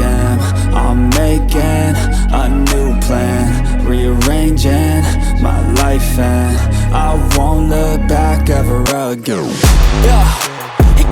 am. I'm making a new plan, rearranging my life, and I won't look back ever again.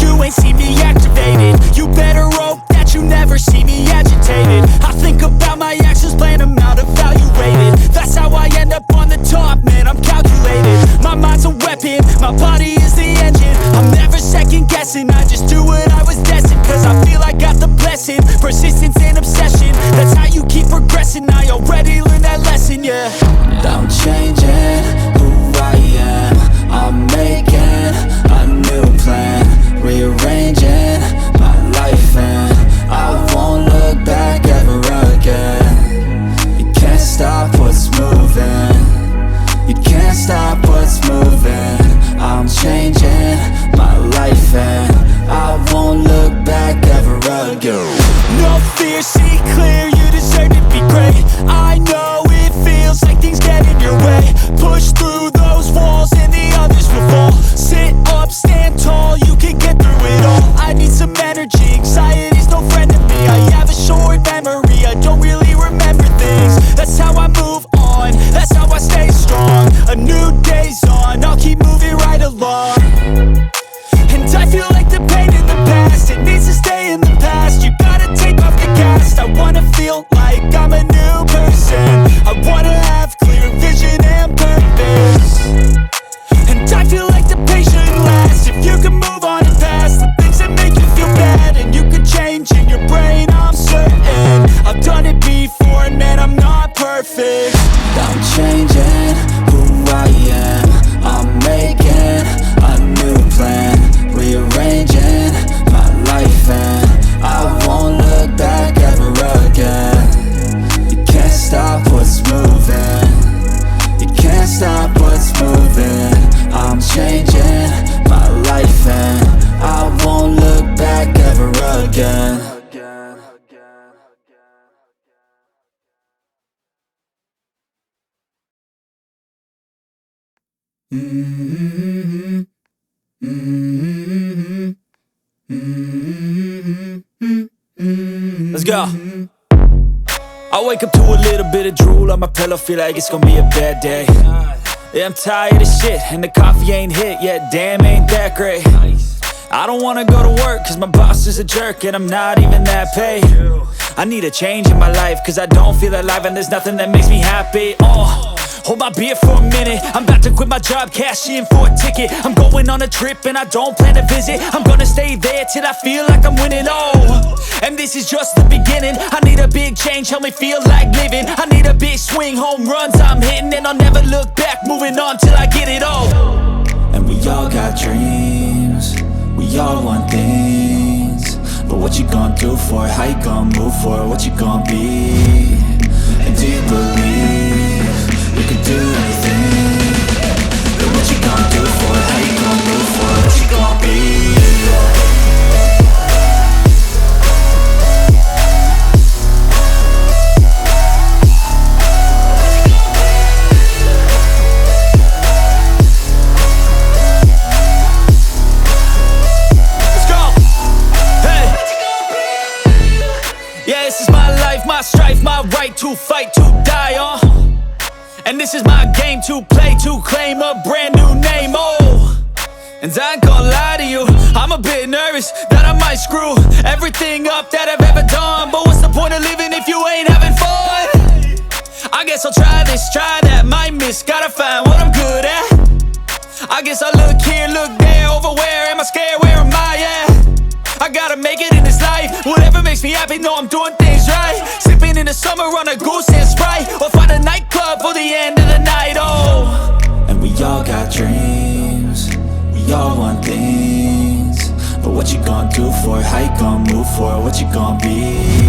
You ain't see me activated. You better hope that you never see me agitated. I think about my actions, plan them out, evaluated. That's how I end up on the top, man, I'm calculated. My mind's a weapon, my body is the engine. I'm never second guessing, I just do what I was destined. Cause I feel I got the blessing, persistence and obsession. That's how you keep progressing, I already learned that lesson, yeah. I'm changing who I am. I'm making a new plan, rearranging my life, and I won't look back ever again. You can't stop what's moving. You can't stop what's moving. I'm changing my life, and I won't look back ever again. No fear, see clear, you deserve to be great. I know it feels like things get in your way. Push through those walls and the others will fall. Sit up, stand tall, you can get through it all. I need some energy, anxiety's no friend to me. I have a short memory, I don't really remember things. That's how I move on, that's how I stay strong. A new day's on, I'll keep moving right along. And I feel like the pain in the past, it needs to stay in the past. You gotta take off the cast. I wanna feel like I'm a new person. I wanna have clear vision and purpose. And I feel like the pain shouldn't last. If you can move on and past the things that make you feel bad, and you can change in your brain, I'm certain. I've done it before, and man, I'm not perfect. I'm changing who I am. I'm making a new plan, rearranging my life, and I won't look back ever again. You can't stop what's moving. You can't stop what's moving. I'm changing my life, and I won't look back ever again. Let's go. I wake up to a little bit of drool on my pillow, feel like it's gonna be a bad day. Yeah, I'm tired of shit, and the coffee ain't hit yet, damn, ain't that great. I don't wanna go to work, cause my boss is a jerk, and I'm not even that paid. I need a change in my life, cause I don't feel alive, and there's nothing that makes me happy. Hold my beer for a minute, I'm about to quit my job, cash in for a ticket. I'm going on a trip and I don't plan to visit. I'm gonna stay there till I feel like I'm winning, and this is just the beginning. I need a big change, help me feel like living. I need a big swing, home runs I'm hitting, and I'll never look back, moving on till I get it all. And we all got dreams, we all want things, but what you gonna do for it? How you gonna move for it? What you gonna be? And do you believe you can do anything? But what you gonna do for it? How you gonna move for it? What you gonna be? My strife, my right to fight, to die on. And this is my game to play, to claim a brand new name, And I ain't gonna lie to you, I'm a bit nervous that I might screw everything up that I've ever done. But what's the point of living if you ain't having fun? I guess I'll try this, try that, might miss, gotta find what I'm good at. I guess I look here, look there, over where am I scared, where am I at? I gotta make it in this life, whatever makes me happy, know I'm doing things right. Sipping in the summer on a goose and Sprite, or find a nightclub for the end of the night, And we all got dreams, we all want things, but what you gonna do for it? How you gonna move for it? What you gonna be?